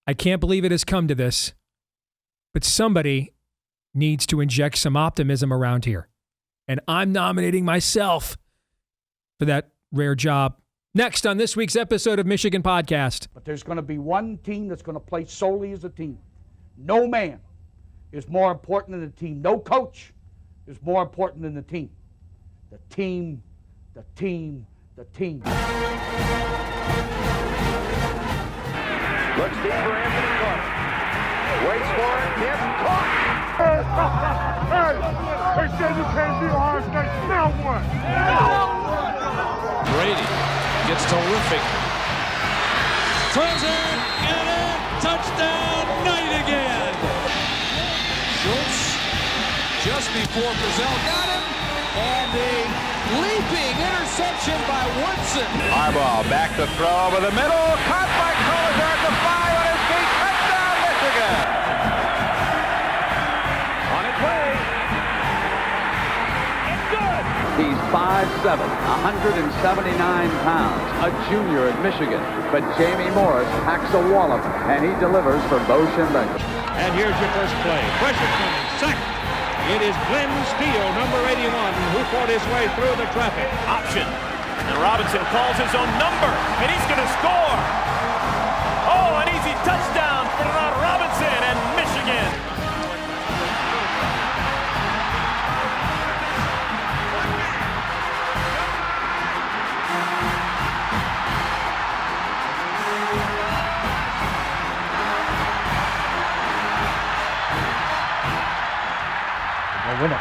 I can't believe it has come to this, but somebody needs to inject some optimism around here. And I'm nominating myself for that rare job. Next on this week's episode of Michigan Podcast. But there's going to be one team that's going to play solely as a team. No man is more important than the team. No coach is more important than the team. The team, the team, the team. Looks deep for Anthony Clark. Waits for it. Gets caught. They said you can't beat Ohio State. Now what? Brady gets terrific. Throws it, and a touchdown, Knight again. Schultz just before Brazil got him, and a leaping interception by Woodson. Harbaugh back to throw over the middle, caught by Collier at the 5 on his feet. Touchdown, Michigan. On its way. It's good. He's 5'7", 179 pounds, a junior at Michigan. But Jamie Morris packs a wallop, and he delivers for Bo Schembechler. And here's your first play. Pressure coming. Sack. It is Glenn Steele, number 81, who fought his way through the traffic. Option. And Robinson calls his own number, and he's going to score. Oh, an easy touchdown for Robinson and Michigan. Win it.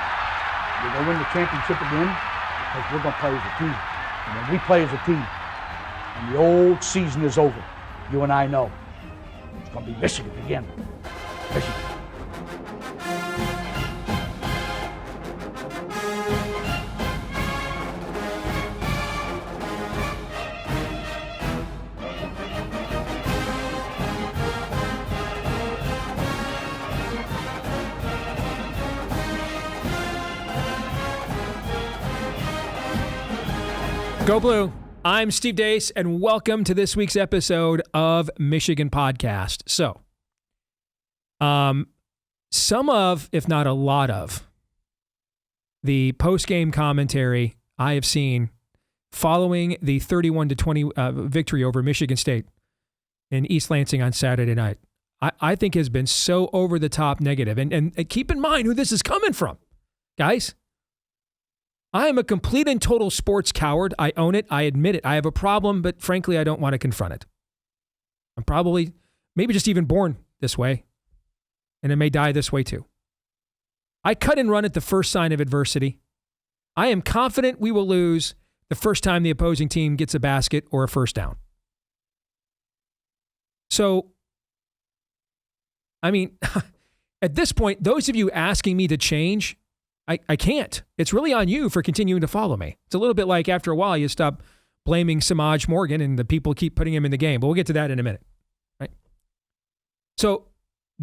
We're going to win the championship again because we're going to play as a team. And when we play as a team and the old season is over, you and I know it's going to be Michigan again. Michigan. Go Blue. I'm Steve Deace, and welcome to this week's episode of Michigan Podcast. So, some of, if not a lot of, the post-game commentary I have seen following the 31-20 victory over Michigan State in East Lansing on Saturday night, I think has been so over-the-top negative. And keep in mind who this is coming from, guys. I am a complete and total sports coward. I own it. I admit it. I have a problem, but frankly, I don't want to confront it. I'm probably, maybe just even born this way, and I may die this way too. I cut and run at the first sign of adversity. I am confident we will lose the first time the opposing team gets a basket or a first down. So, I mean, at this point, those of you asking me to change, I can't. It's really on you for continuing to follow me. It's a little bit like after a while you stop blaming Semaj Morgan and the people keep putting him in the game. But we'll get to that in a minute. Right? So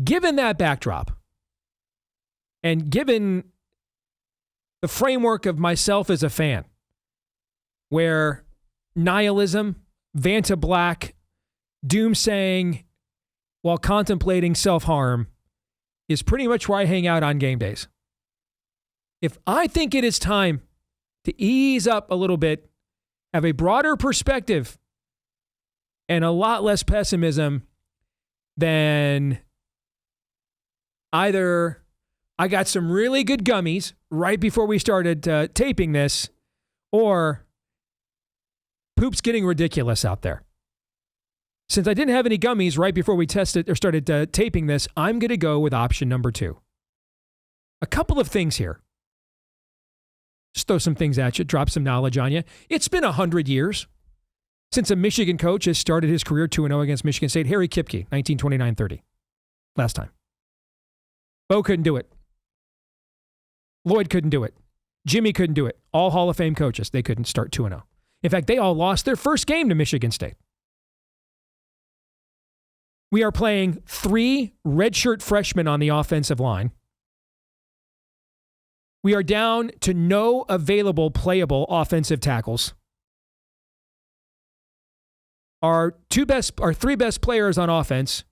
given that backdrop and given the framework of myself as a fan, where nihilism, Vanta Black, doomsaying while contemplating self-harm is pretty much where I hang out on game days. If I think it is time to ease up a little bit, have a broader perspective, and a lot less pessimism, then either I got some really good gummies right before we started taping this, or poop's getting ridiculous out there. Since I didn't have any gummies right before we tested or started taping this, I'm going to go with option number 2. A couple of things here. Just throw some things at you, drop some knowledge on you. It's been 100 years since a Michigan coach has started his career 2-0 against Michigan State. Harry Kipke, 1929-30. Last time. Bo couldn't do it. Lloyd couldn't do it. Jimmy couldn't do it. All Hall of Fame coaches, they couldn't start 2-0. In fact, they all lost their first game to Michigan State. We are playing 3 redshirt freshmen on the offensive line. We are down to no available playable offensive tackles. Our 3 best players on offense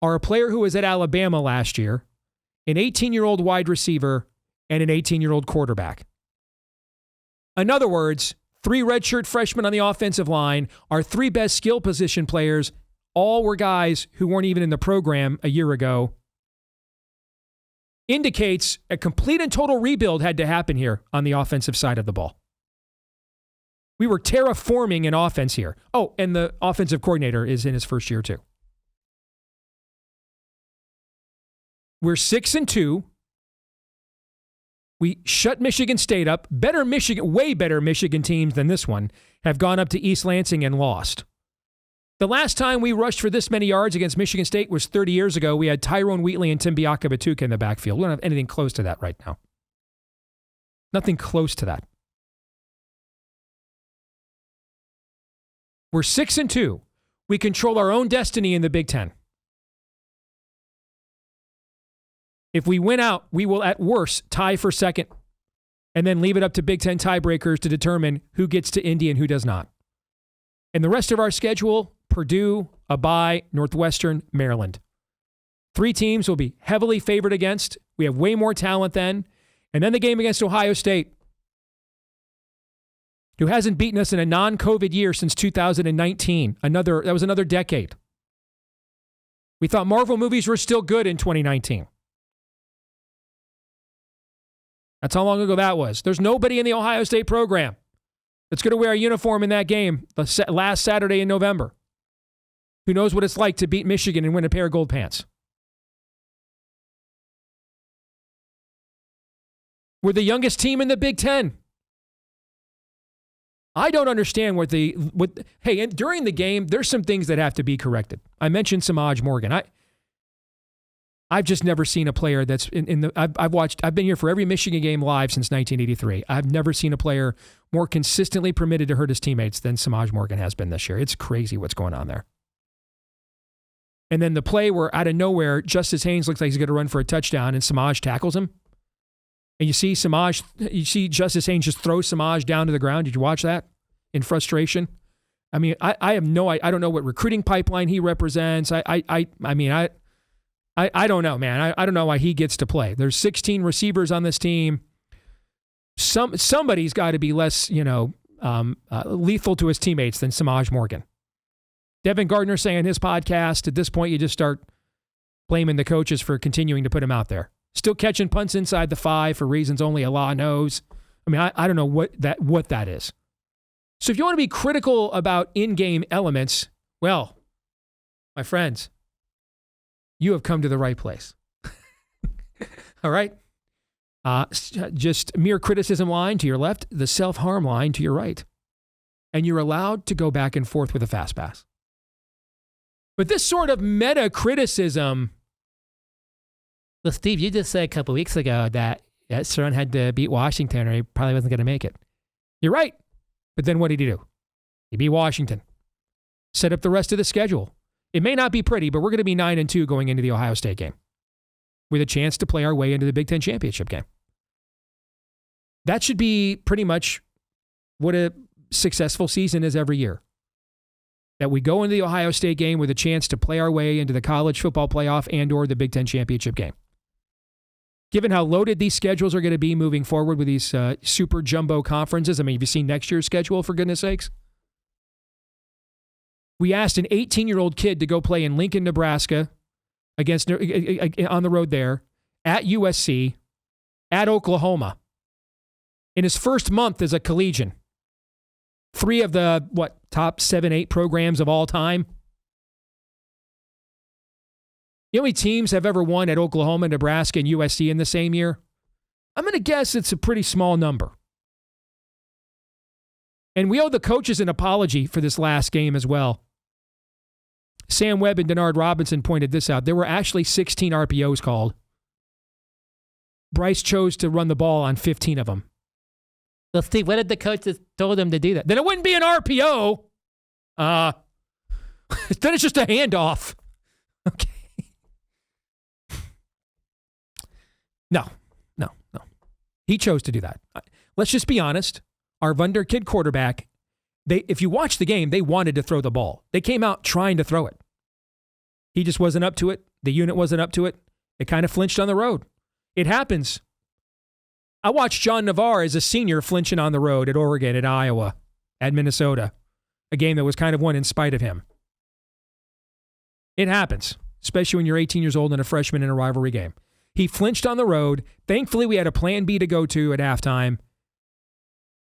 are a player who was at Alabama last year, an 18-year-old wide receiver, and an 18-year-old quarterback. In other words, 3 redshirt freshmen on the offensive line, our 3 best skill position players, all were guys who weren't even in the program a year ago. Indicates a complete and total rebuild had to happen here on the offensive side of the ball. We were terraforming an offense here. Oh, and the offensive coordinator is in his first year too. We're 6-2. We shut Michigan State up. Way better Michigan teams than this one have gone up to East Lansing and lost. The last time we rushed for this many yards against Michigan State was 30 years ago. We had Tyrone Wheatley and Tim Biakabatuka in the backfield. We don't have anything close to that right now. Nothing close to that. We're 6-2. We control our own destiny in the Big Ten. If we win out, we will at worst tie for second and then leave it up to Big Ten tiebreakers to determine who gets to Indy and who does not. And the rest of our schedule, Purdue, a bye, Northwestern, Maryland. 3 teams will be heavily favored against. We have way more talent then. And then the game against Ohio State, who hasn't beaten us in a non-COVID year since 2019. That was another decade. We thought Marvel movies were still good in 2019. That's how long ago that was. There's nobody in the Ohio State program that's going to wear a uniform in that game the last Saturday in November who knows what it's like to beat Michigan and win a pair of gold pants. We're the youngest team in the Big Ten. I don't understand hey, and during the game, there's some things that have to be corrected. I mentioned Semaj Morgan. I've just never seen a player that's I've been here for every Michigan game live since 1983. I've never seen a player more consistently permitted to hurt his teammates than Semaj Morgan has been this year. It's crazy what's going on there. And then the play where out of nowhere, Justice Haynes looks like he's going to run for a touchdown and Semaj tackles him. And you see Justice Haynes just throw Semaj down to the ground. Did you watch that in frustration? I mean, I don't know what recruiting pipeline he represents. I don't know, man. I don't know why he gets to play. There's 16 receivers on this team. Somebody's got to be less, lethal to his teammates than Semaj Morgan. Devin Gardner saying in his podcast, at this point, you just start blaming the coaches for continuing to put him out there. Still catching punts inside the 5 for reasons only Allah knows. I mean, I don't know what that is. So if you want to be critical about in-game elements, well, my friends, you have come to the right place. All right? Just mere criticism line to your left, the self-harm line to your right. And you're allowed to go back and forth with a fast pass. But this sort of meta-criticism... Well, Steve, you just said a couple weeks ago that Sherrone had to beat Washington or he probably wasn't going to make it. You're right. But then what did he do? He beat Washington. Set up the rest of the schedule. It may not be pretty, but we're going to be 9-2 going into the Ohio State game with a chance to play our way into the Big Ten championship game. That should be pretty much what a successful season is every year. That we go into the Ohio State game with a chance to play our way into the college football playoff and or the Big Ten championship game. Given how loaded these schedules are going to be moving forward with these super jumbo conferences, I mean, have you seen next year's schedule, for goodness sakes? We asked an 18-year-old kid to go play in Lincoln, Nebraska, on the road there, at USC, at Oklahoma, in his first month as a collegian. 3 of the, top 7-8 programs of all time? You know how many teams have ever won at Oklahoma, Nebraska, and USC in the same year? I'm going to guess it's a pretty small number. And we owe the coaches an apology for this last game as well. Sam Webb and Denard Robinson pointed this out. There were actually 16 RPOs called. Bryce chose to run the ball on 15 of them. Well, Steve, what did the coaches told him to do that? Then it wouldn't be an RPO. Then it's just a handoff. Okay. No. He chose to do that. Let's just be honest. Our Wunderkid quarterback, if you watch the game, they wanted to throw the ball. They came out trying to throw it. He just wasn't up to it. The unit wasn't up to it. It kind of flinched on the road. It happens. I watched John Navarre as a senior flinching on the road at Oregon, at Iowa, at Minnesota, a game that was kind of won in spite of him. It happens, especially when you're 18 years old and a freshman in a rivalry game. He flinched on the road. Thankfully, we had a plan B to go to at halftime.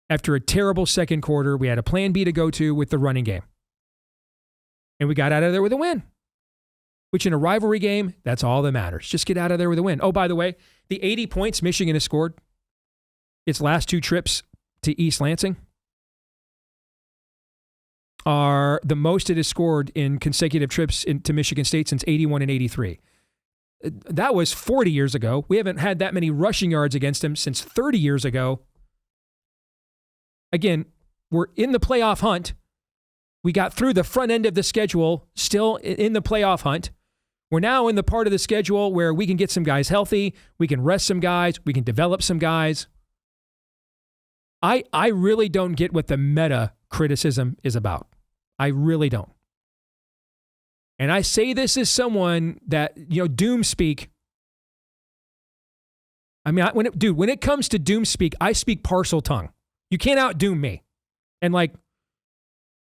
After a terrible second quarter, we had a plan B to go to with the running game. And we got out of there with a win, which in a rivalry game, that's all that matters. Just get out of there with a win. Oh, by the way, the 80 points Michigan has scored its last 2 trips to East Lansing are the most it has scored in consecutive trips to Michigan State since 81 and 83. That was 40 years ago. We haven't had that many rushing yards against them since 30 years ago. Again, we're in the playoff hunt. We got through the front end of the schedule, still in the playoff hunt. We're now in the part of the schedule where we can get some guys healthy, we can rest some guys, we can develop some guys. I really don't get what the meta criticism is about. I really don't. And I say this as someone that, doom speak. I mean, when it comes to doom speak, I speak parcel tongue. You can't outdoom me and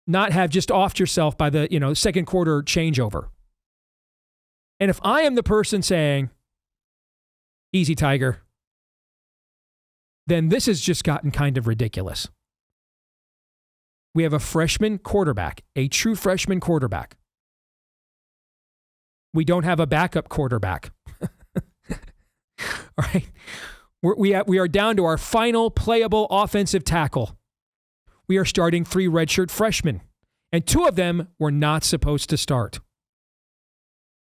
not have just offed yourself by the, second quarter changeover. And if I am the person saying, easy, Tiger, then this has just gotten kind of ridiculous. We have a freshman quarterback, a true freshman quarterback. We don't have a backup quarterback. All right. We are down to our final playable offensive tackle. We are starting 3 redshirt freshmen, and 2 of them were not supposed to start.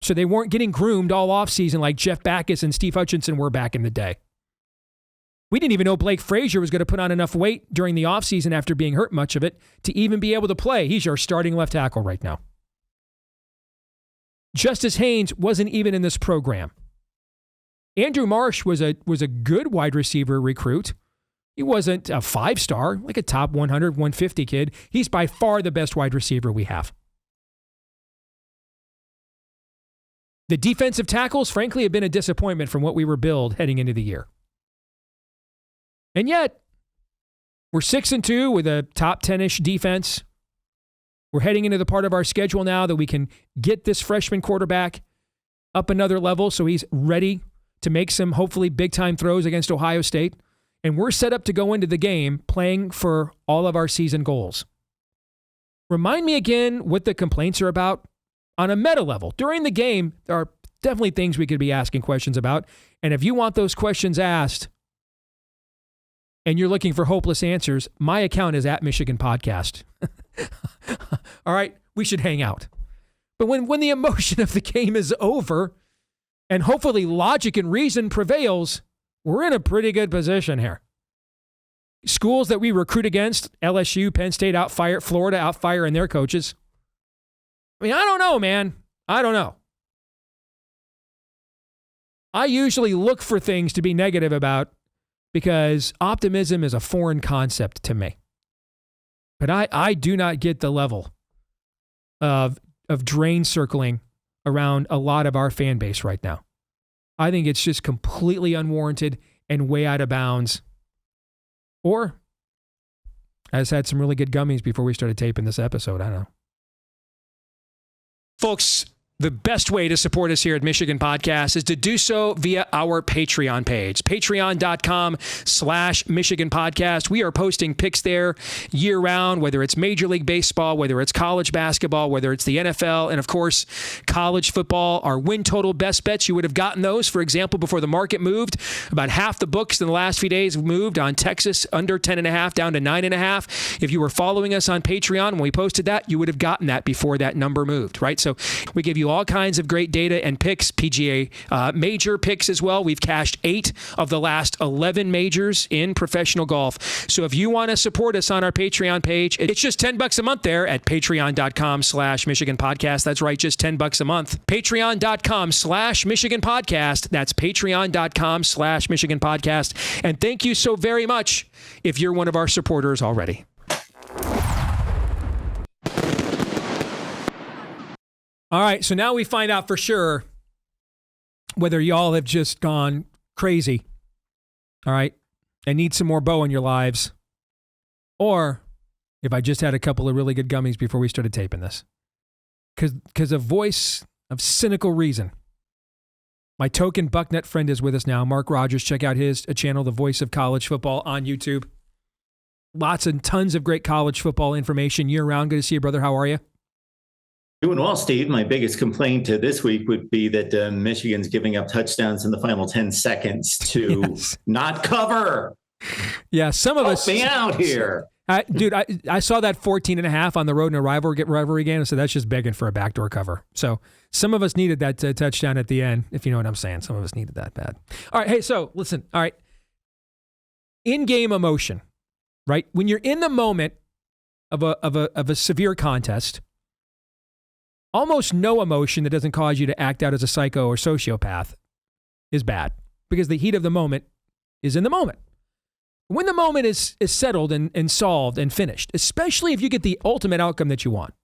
So they weren't getting groomed all offseason like Jeff Backus and Steve Hutchinson were back in the day. We didn't even know Blake Frazier was going to put on enough weight during the offseason after being hurt much of it to even be able to play. He's your starting left tackle right now. Justice Haynes wasn't even in this program. Andrew Marsh was a good wide receiver recruit. He wasn't a 5-star, like a top 100, 150 kid. He's by far the best wide receiver we have. The defensive tackles, frankly, have been a disappointment from what we were billed heading into the year. And yet, we're 6-2 with a top 10-ish defense. We're heading into the part of our schedule now that we can get this freshman quarterback up another level so he's ready to make some hopefully big-time throws against Ohio State. And we're set up to go into the game playing for all of our season goals. Remind me again what the complaints are about on a meta level. During the game, there are definitely things we could be asking questions about. And if you want those questions asked and you're looking for hopeless answers, my account is @MichiganPodcast. All right, we should hang out. But when the emotion of the game is over and hopefully logic and reason prevails, we're in a pretty good position here. Schools that we recruit against, LSU, Penn State, outfire, Florida, outfiring their coaches. I mean, I don't know, man. I don't know. I usually look for things to be negative about because optimism is a foreign concept to me. But I do not get the level of drain circling around a lot of our fan base right now. I think it's just completely unwarranted and way out of bounds. Or I just had some really good gummies before we started taping this episode. I don't know. Folks, the best way to support us here at Michigan Podcast is to do so via our Patreon page, patreon.com/Michigan Podcast. We are posting picks there year round, whether it's Major League Baseball, whether it's college basketball, whether it's the NFL, and of course, college football. Our win total best bets, you would have gotten those, for example, before the market moved. About half the books in the last few days moved on Texas under 10.5 down to 9.5. If you were following us on Patreon when we posted that, you would have gotten that before that number moved, right? So we give you all kinds of great data and picks, PGA major picks as well. We've cashed 8 of the last 11 majors in professional golf. So if you want to support us on our Patreon page, it's just $10 a month there at patreon.com/Michigan Podcast. That's right, just $10 a month. Patreon.com/Michigan Podcast. That's patreon.com/Michigan Podcast. And thank you so very much if you're one of our supporters already. All right, so now we find out for sure whether y'all have just gone crazy, all right, and need some more Bo in your lives, or if I just had a couple of really good gummies before we started taping this. Because a voice of cynical reason. My token Bucknut friend is with us now, Mark Rogers. Check out his channel, The Voice of College Football, on YouTube. Lots and tons of great college football information year-round. Good to see you, brother. How are you? Doing well, Steve. My biggest complaint this week would be that Michigan's giving up touchdowns in the final 10 seconds to not cover. Yeah, some of us. Help me out here. Dude, I saw that 14.5 on the road in a rivalry game, so that's just begging for a backdoor cover. So some of us needed that touchdown at the end, if you know what I'm saying. Some of us needed that bad. All right, hey, so listen. All right, in-game emotion, right? When you're in the moment of a severe contest, almost no emotion that doesn't cause you to act out as a psycho or sociopath is bad, because the heat of the moment is in the moment. When the moment is settled and solved and finished, especially if you get the ultimate outcome that you want,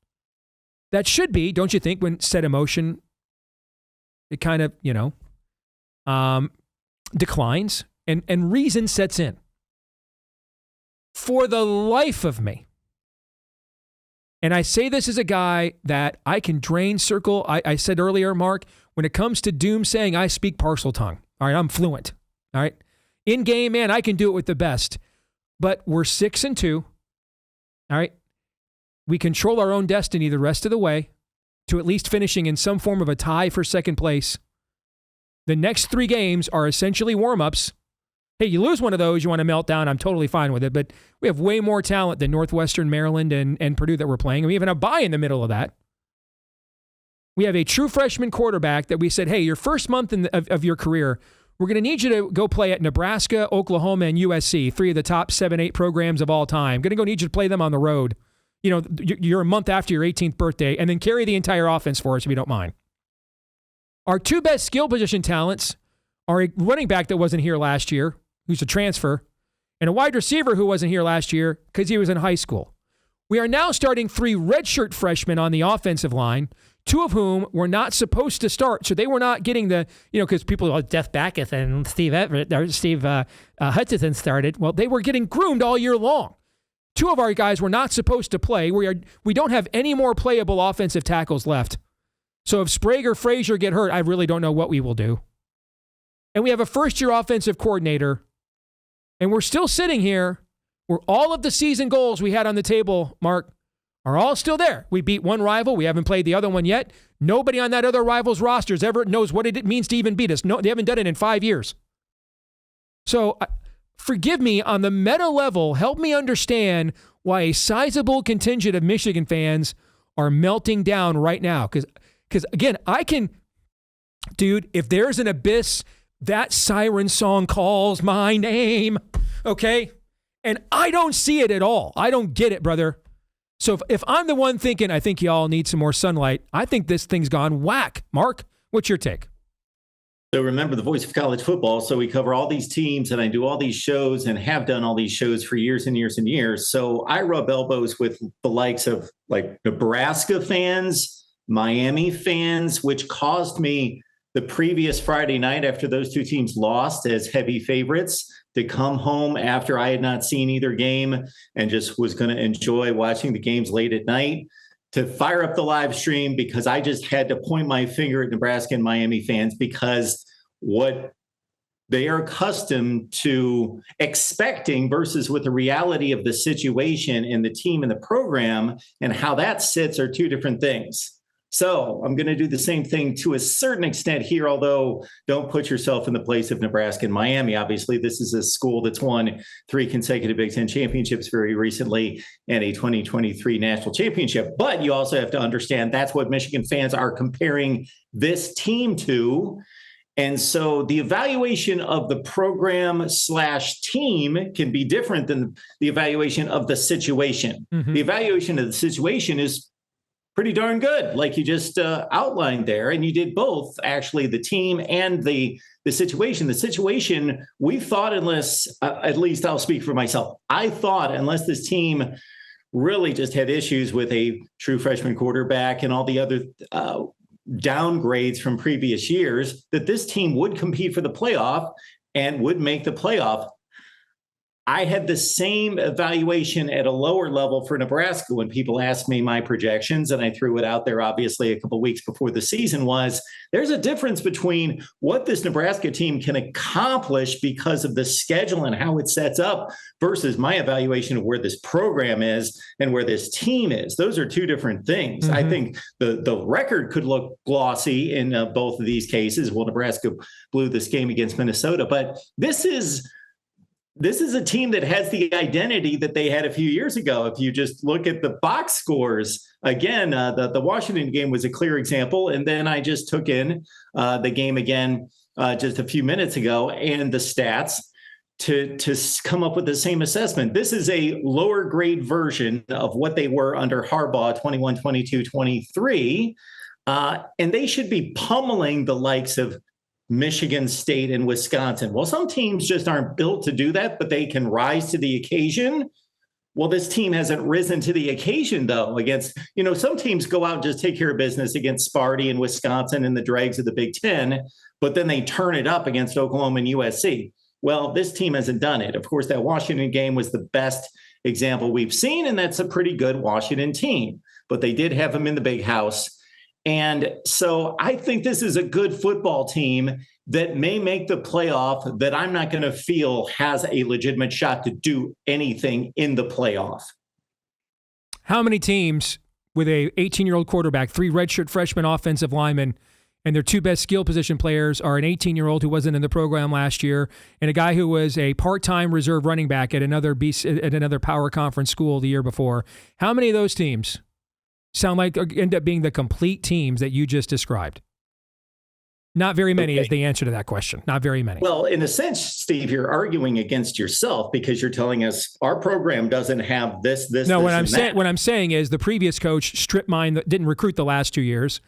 that should be, don't you think, when said emotion, it kind of, declines and reason sets in. For the life of me, and I say this as a guy that I can drain circle. I said earlier, Mark, when it comes to doom saying, I speak parcel tongue. All right, I'm fluent. All right. In game, man, I can do it with the best. But we're 6-2. All right. We control our own destiny the rest of the way to at least finishing in some form of a tie for second place. The next 3 games are essentially warm-ups. Hey, you lose one of those, you want to melt down, I'm totally fine with it. But we have way more talent than Northwestern, Maryland, and Purdue that we're playing. And we even have a bye in the middle of that. We have a true freshman quarterback that we said, hey, your first month of your career, we're going to need you to go play at Nebraska, Oklahoma, and USC, 3 of the top 7-8 programs of all time. Going to need you to play them on the road. You're a month after your 18th birthday, and then carry the entire offense for us if you don't mind. Our 2 best skill position talents are a running back that wasn't here last year, who's a transfer, and a wide receiver who wasn't here last year because he was in high school. We are now starting 3 redshirt freshmen on the offensive line, 2 of whom were not supposed to start. So they were not getting the, because people, Jeff Backus and Steve Hutchinson started. Well, they were getting groomed all year long. 2 of our guys were not supposed to play. We don't have any more playable offensive tackles left. So if Sprague or Frazier get hurt, I really don't know what we will do. And we have a first-year offensive coordinator. And we're still sitting here where all of the season goals we had on the table, Mark, are all still there. We beat one rival. We haven't played the other one yet. Nobody on that other rival's rosters ever knows what it means to even beat us. No, they haven't done it in 5 years. So forgive me, on the meta level, help me understand why a sizable contingent of Michigan fans are melting down right now. Because again, if there's an abyss, that siren song calls my name, okay? And I don't see it at all. I don't get it, brother. So if I'm the one thinking, I think y'all need some more sunlight, I think this thing's gone whack. Mark, what's your take? So remember, the Voice of College Football. So we cover all these teams, and I do all these shows and have done all these shows for years and years and years. So I rub elbows with the likes of like Nebraska fans, Miami fans, which caused me the previous Friday night after those 2 teams lost as heavy favorites to come home after I had not seen either game and just was going to enjoy watching the games late at night, to fire up the live stream because I just had to point my finger at Nebraska and Miami fans, because what they are accustomed to expecting versus what the reality of the situation and the team and the program and how that sits are 2 different things. So I'm going to do the same thing to a certain extent here, although don't put yourself in the place of Nebraska and Miami. Obviously, this is a school that's won 3 consecutive Big Ten championships very recently and a 2023 national championship. But you also have to understand that's what Michigan fans are comparing this team to. And so the evaluation of the program/team can be different than the evaluation of the situation. Mm-hmm. The evaluation of the situation is pretty darn good, like you just outlined there. And you did both, actually, the team and the situation. The situation, we thought, unless, at least I'll speak for myself, I thought unless this team really just had issues with a true freshman quarterback and all the other downgrades from previous years, that this team would compete for the playoff and would make the playoff. I had the same evaluation at a lower level for Nebraska when people asked me my projections, and I threw it out there obviously a couple of weeks before the season. Was there's a difference between what this Nebraska team can accomplish because of the schedule and how it sets up versus my evaluation of where this program is and where this team is. Those are two different things. I think the record could look glossy in both of these cases. Well, Nebraska blew this game against Minnesota, but this is a team that has the identity that they had a few years ago. If you just look at the box scores, again, the Washington game was a clear example. And then I just took in the game again just a few minutes ago and the stats to come up with the same assessment. This is a lower grade version of what they were under Harbaugh, 21, 22, 23. And they should be pummeling the likes of Michigan State and Wisconsin. Well, some teams just aren't built to do that, but they can rise to the occasion. Well, this team hasn't risen to the occasion, though, against, some teams go out and just take care of business against Sparty and Wisconsin and the dregs of the Big Ten, but then they turn it up against Oklahoma and USC. Well, this team hasn't done it. Of course, that Washington game was the best example we've seen, and that's a pretty good Washington team, but they did have them in the big house. And so I think this is a good football team that may make the playoff that I'm not going to feel has a legitimate shot to do anything in the playoff. How many teams with a 18-year-old quarterback, 3 redshirt freshman offensive linemen, and their 2 best skill position players are an 18-year-old who wasn't in the program last year and a guy who was a part-time reserve running back at another power conference school the year before? How many of those teams sound like end up being the complete teams that you just described? Not very many is the answer to that question. Not very many. Well, in a sense, Steve, you're arguing against yourself because you're telling us our program doesn't have this. No, what I'm saying is the previous coach stripped mine that didn't recruit the last 2 years.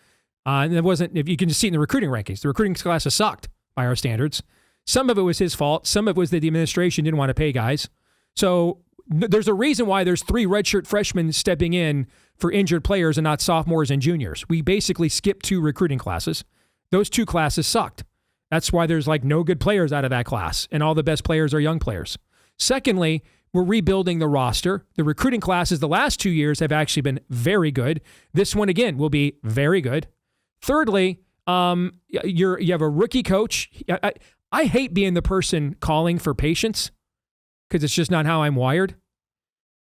And it wasn't, if you can just see it in the recruiting rankings, the recruiting classes sucked by our standards. Some of it was his fault. Some of it was that the administration didn't want to pay guys. So there's a reason why there's 3 redshirt freshmen stepping in for injured players and not sophomores and juniors. We basically skipped 2 recruiting classes. Those 2 classes sucked. That's why there's no good players out of that class, and all the best players are young players. Secondly, we're rebuilding the roster. The recruiting classes the last 2 years have actually been very good. This one, again, will be very good. Thirdly, you have a rookie coach. I hate being the person calling for patience because it's just not how I'm wired.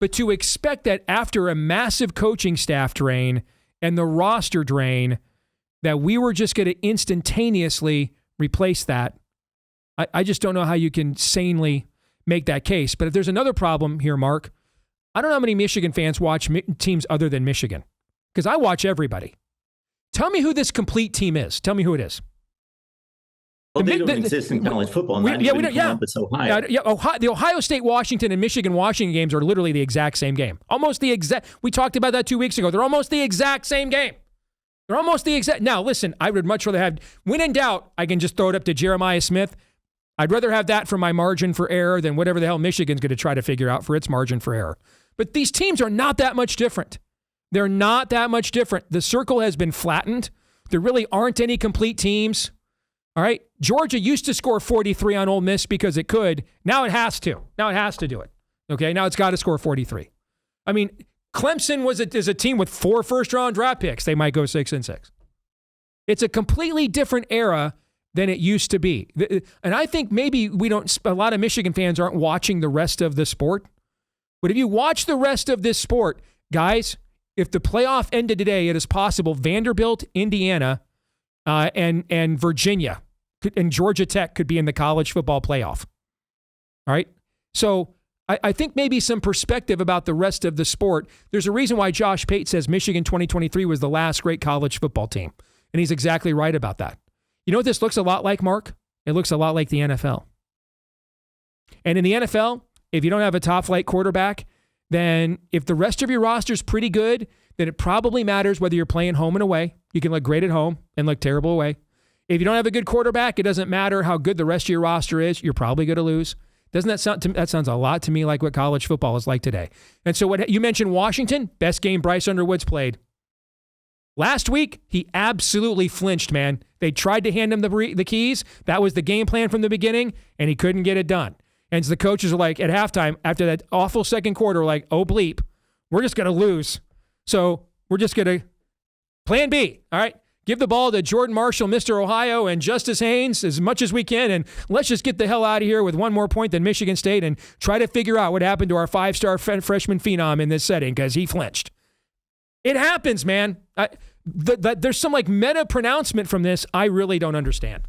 But to expect that after a massive coaching staff drain and the roster drain, that we were just going to instantaneously replace that, I just don't know how you can sanely make that case. But if there's another problem here, Mark, I don't know how many Michigan fans watch teams other than Michigan, because I watch everybody. Tell me who this complete team is. Tell me who it is. Well, they don't exist in college football. Columbus, Ohio. The Ohio State, Washington, and Michigan, Washington games are literally the exact same game. Almost the exact. We talked about that 2 weeks ago. They're almost the exact same game. They're almost the exact. Now, listen, I would much rather have, when in doubt, I can just throw it up to Jeremiah Smith. I'd rather have that for my margin for error than whatever the hell Michigan's going to try to figure out for its margin for error. But these teams are not that much different. They're not that much different. The circle has been flattened. There really aren't any complete teams. All right. Georgia used to score 43 on Ole Miss because it could. Now it has to. Now it has to do it. Okay. Now it's got to score 43. I mean, Clemson is a team with 4 first-round draft picks. They might go 6-6. It's a completely different era than it used to be. And I think maybe a lot of Michigan fans aren't watching the rest of the sport. But if you watch the rest of this sport, guys, if the playoff ended today, it is possible Vanderbilt, Indiana, and Virginia and Georgia Tech could be in the college football playoff. All right? So I think maybe some perspective about the rest of the sport. There's a reason why Josh Pate says Michigan 2023 was the last great college football team. And he's exactly right about that. You know what this looks a lot like, Mark? It looks a lot like the NFL. And in the NFL, if you don't have a top-flight quarterback, then if the rest of your roster is pretty good, then it probably matters whether you're playing home and away. You can look great at home and look terrible away. If you don't have a good quarterback, it doesn't matter how good the rest of your roster is. You're probably going to lose. Doesn't that sound? That sounds a lot to me like what college football is like today. And so what you mentioned, Washington, best game Bryce Underwood's played. Last week, he absolutely flinched, man. They tried to hand him the keys. That was the game plan from the beginning, and he couldn't get it done. And so the coaches are like, at halftime, after that awful second quarter, like, oh, bleep, we're just going to lose. So we're just going to plan B, all right? Give the ball to Jordan Marshall, Mr. Ohio, and Justice Haynes as much as we can, and let's just get the hell out of here with one more point than Michigan State and try to figure out what happened to our five-star freshman phenom in this setting because he flinched. It happens, man. There's some like meta pronouncement from this I really don't understand.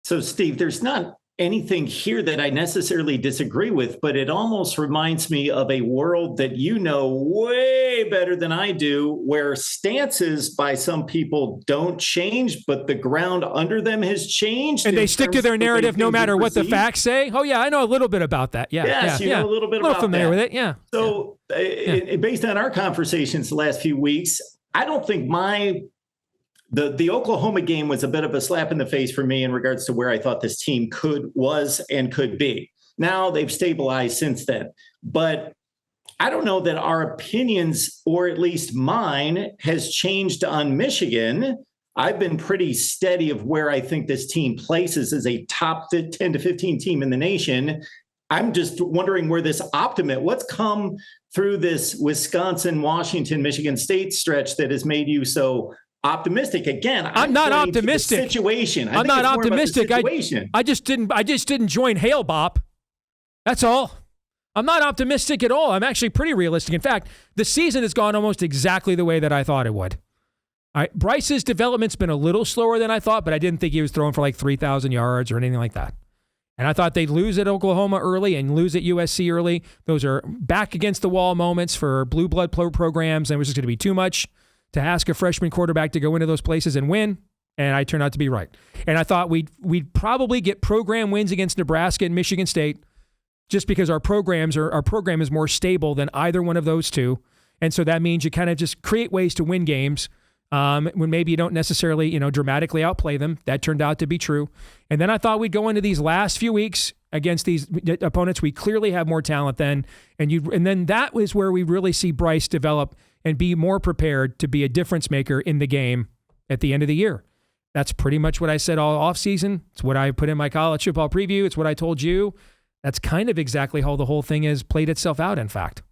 So, Steve, there's not anything here that I necessarily disagree with, but it almost reminds me of a world that you know way better than I do, where stances by some people don't change, but the ground under them has changed. And they stick to their narrative no matter what the facts say. Oh, yeah, I know a little bit about that. Yeah, yes, you know a little bit about that. Familiar with it, yeah. So based on our conversations the last few weeks, I don't think the Oklahoma game was a bit of a slap in the face for me in regards to where I thought this team was and could be. Now they've stabilized since then, but I don't know that our opinions, or at least mine, has changed on Michigan. I've been pretty steady of where I think this team places as a top 10 to 15 team in the nation. I'm just wondering where this what's come through this Wisconsin, Washington, Michigan State stretch that has made you so optimistic. Again, I'm not optimistic. Situation. I'm not optimistic. I just didn't join Hail Bop. That's all. I'm not optimistic at all. I'm actually pretty realistic. In fact, the season has gone almost exactly the way that I thought it would. All right, Bryce's development's been a little slower than I thought, but I didn't think he was throwing for like 3,000 yards or anything like that. And I thought they'd lose at Oklahoma early and lose at USC early. Those are back against the wall moments for blue blood programs, and it was just going to be too much to ask a freshman quarterback to go into those places and win, and I turned out to be right. And I thought we'd probably get program wins against Nebraska and Michigan State just because our program is more stable than either one of those two. And so that means you kind of just create ways to win games when maybe you don't necessarily, dramatically outplay them. That turned out to be true. And then I thought we'd go into these last few weeks against these opponents we clearly have more talent than, and then that was where we really see Bryce develop and be more prepared to be a difference maker in the game at the end of the year. That's pretty much what I said all offseason. It's what I put in my college football preview. It's what I told you. That's kind of exactly how the whole thing has played itself out, in fact.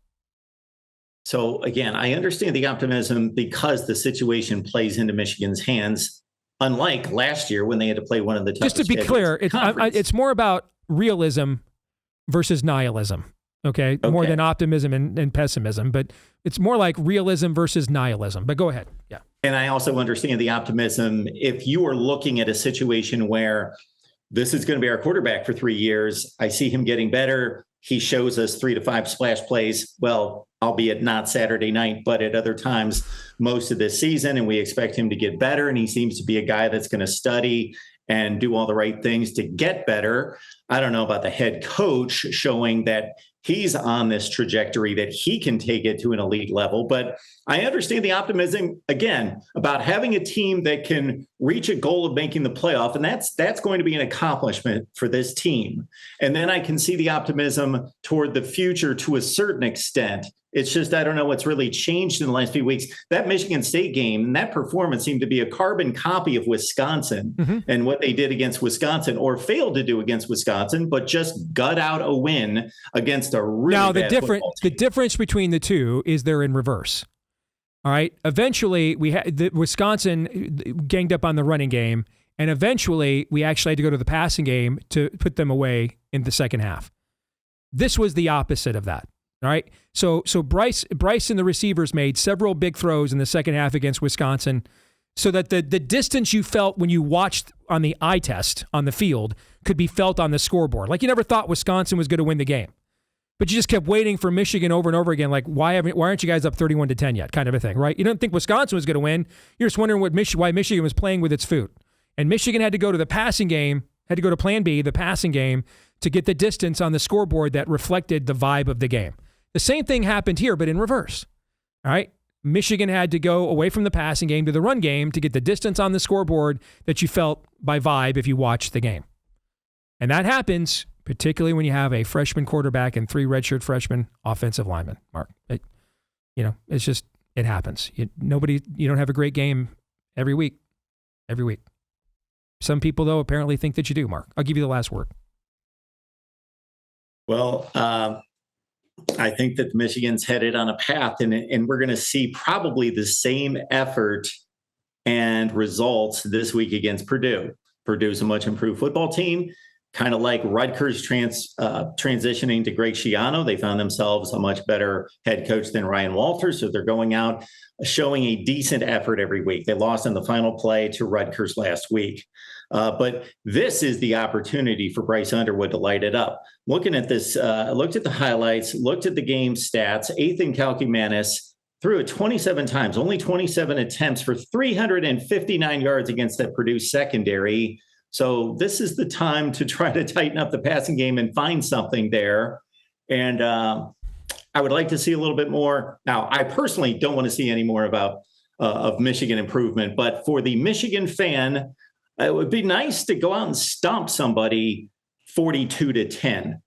So, again, I understand the optimism because the situation plays into Michigan's hands, unlike last year when they had to play one of the toughest. Just to be clear, it's more about realism versus nihilism. Okay. More than optimism and pessimism, but it's more like realism versus nihilism. But go ahead. Yeah. And I also understand the optimism. If you are looking at a situation where this is going to be our quarterback for 3 years, I see him getting better. He shows us 3 to 5 splash plays. Well, albeit not Saturday night, but at other times most of this season. And we expect him to get better. And he seems to be a guy that's going to study and do all the right things to get better. I don't know about the head coach showing that he's on this trajectory that he can take it to an elite level. But I understand the optimism, again, about having a team that can reach a goal of making the playoff. And that's going to be an accomplishment for this team. And then I can see the optimism toward the future to a certain extent. It's just, I don't know what's really changed in the last few weeks. That Michigan State game and that performance seemed to be a carbon copy of Wisconsin and what they did against Wisconsin, or failed to do against Wisconsin, but just gut out a win against a really bad football team. The difference between the two is they're in reverse. All right. Eventually, Wisconsin ganged up on the running game, and eventually we actually had to go to the passing game to put them away in the second half. This was the opposite of that. All right. So Bryce and the receivers made several big throws in the second half against Wisconsin, so that the distance you felt when you watched on the eye test on the field could be felt on the scoreboard. Like you never thought Wisconsin was going to win the game, but you just kept waiting for Michigan over and over again. Like, why aren't you guys up 31-10 yet? Kind of a thing, right? You don't think Wisconsin was going to win. You're just wondering why Michigan was playing with its food. And Michigan had to go to the passing game, had to go to plan B, the passing game, to get the distance on the scoreboard that reflected the vibe of the game. The same thing happened here, but in reverse. All right. Michigan had to go away from the passing game to the run game to get the distance on the scoreboard that you felt by vibe if you watched the game. And that happens particularly when you have a freshman quarterback and 3 redshirt freshman offensive linemen, Mark. It's just, It happens. You don't have a great game every week. Every week. Some people, though, apparently think that you do, Mark. I'll give you the last word. Well, I think that Michigan's headed on a path, and we're going to see probably the same effort and results this week against Purdue. Purdue's a much improved football team, kind of like Rutgers transitioning to Greg Schiano. They found themselves a much better head coach than Ryan Walters, so they're going out showing a decent effort every week. They lost in the final play to Rutgers last week. But this is the opportunity for Bryce Underwood to light it up. Looking at this, looked at the highlights, looked at the game stats, 8th in Calcumanis, threw it 27 times, only 27 attempts for 359 yards against that Purdue secondary. So this is the time to try to tighten up the passing game and find something there. And I would like to see a little bit more. Now, I personally don't want to see any more of Michigan improvement, but for the Michigan fan, it would be nice to go out and stomp somebody 42-10.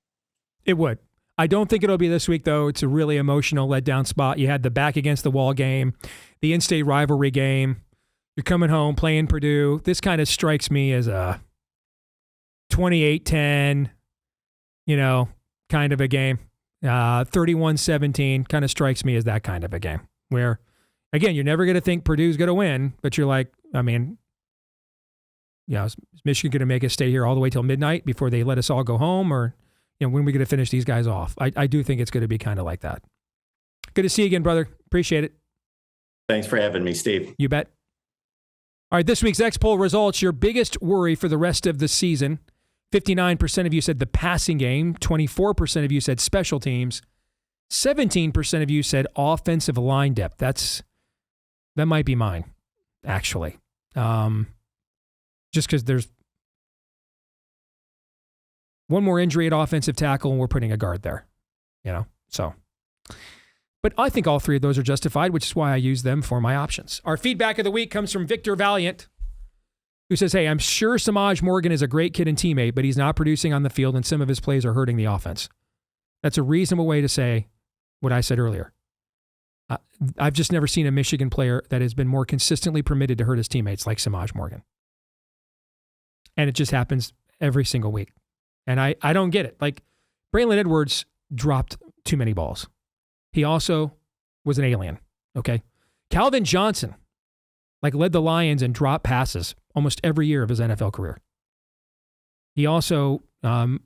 It would. I don't think it'll be this week, though. It's a really emotional letdown spot. You had the back against the wall game, the in-state rivalry game. You're coming home, playing Purdue. This kind of strikes me as a 28-10, kind of a game. 31-17 kind of strikes me as that kind of a game where, again, you're never going to think Purdue's going to win, but you're like, is Michigan going to make us stay here all the way till midnight before they let us all go home? Or, when are we going to finish these guys off? I do think it's going to be kind of like that. Good to see you again, brother. Appreciate it. Thanks for having me, Steve. You bet. All right, this week's X-Poll results, your biggest worry for the rest of the season. 59% of you said the passing game. 24% of you said special teams. 17% of you said offensive line depth. That might be mine, actually. Just because there's one more injury at offensive tackle and we're putting a guard there, so. But I think all three of those are justified, which is why I use them for my options. Our feedback of the week comes from Victor Valiant, who says, hey, I'm sure Semaj Morgan is a great kid and teammate, but he's not producing on the field and some of his plays are hurting the offense. That's a reasonable way to say what I said earlier. I've just never seen a Michigan player that has been more consistently permitted to hurt his teammates like Semaj Morgan. And it just happens every single week. And I don't get it. Like, Braylon Edwards dropped too many balls. He also was an alien, okay? Calvin Johnson, led the Lions and dropped passes almost every year of his NFL career. He also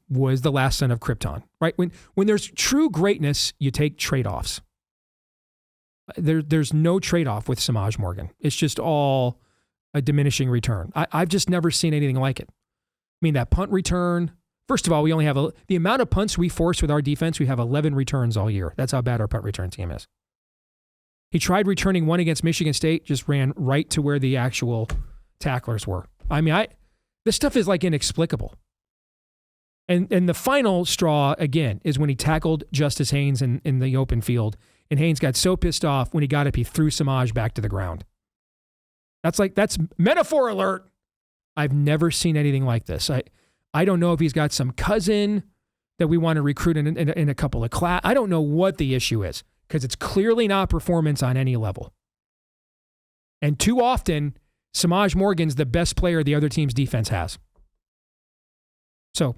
was the last son of Krypton, right? When there's true greatness, you take trade-offs. There's no trade-off with Semaj Morgan. It's just all a diminishing return. I've just never seen anything like it. That punt return, first of all, we only have the amount of punts we force with our defense, we have 11 returns all year. That's how bad our punt return team is. He tried returning one against Michigan State, just ran right to where the actual tacklers were. This stuff is inexplicable. And the final straw, again, is when he tackled Justice Haynes in the open field. And Haynes got so pissed off when he got up, he threw Semaj back to the ground. That's metaphor alert. I've never seen anything like this. I don't know if he's got some cousin that we want to recruit in a couple of class. I don't know what the issue is because it's clearly not performance on any level. And too often, Semaj Morgan's the best player the other team's defense has. So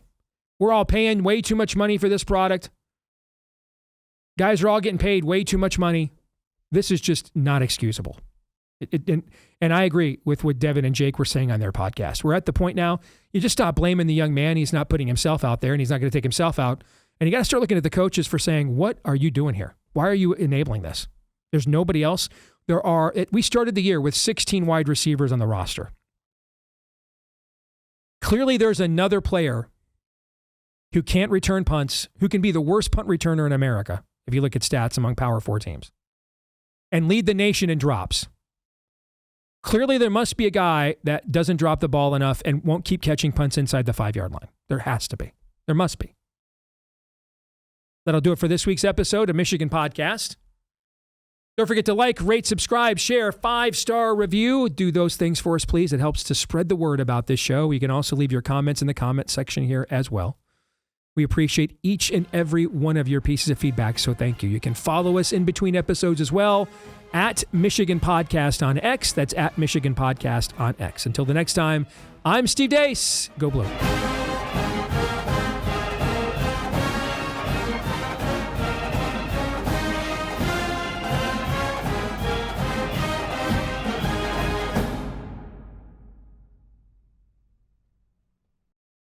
we're all paying way too much money for this product. Guys are all getting paid way too much money. This is just not excusable. And I agree with what Devin and Jake were saying on their podcast. We're at the point now, you just stop blaming the young man. He's not putting himself out there, and he's not going to take himself out. And you got to start looking at the coaches for saying, what are you doing here? Why are you enabling this? There's nobody else. We started the year with 16 wide receivers on the roster. Clearly, there's another player who can't return punts, who can be the worst punt returner in America, if you look at stats among Power 4 teams, and lead the nation in drops. Clearly, there must be a guy that doesn't drop the ball enough and won't keep catching punts inside the 5-yard line. There has to be. There must be. That'll do it for this week's episode of Michigan Podcast. Don't forget to like, rate, subscribe, share, 5-star review. Do those things for us, please. It helps to spread the word about this show. You can also leave your comments in the comment section here as well. We appreciate each and every one of your pieces of feedback, so thank you. You can follow us in between episodes as well at Michigan Podcast on X. That's at Michigan Podcast on X. Until the next time, I'm Steve Deace. Go Blue.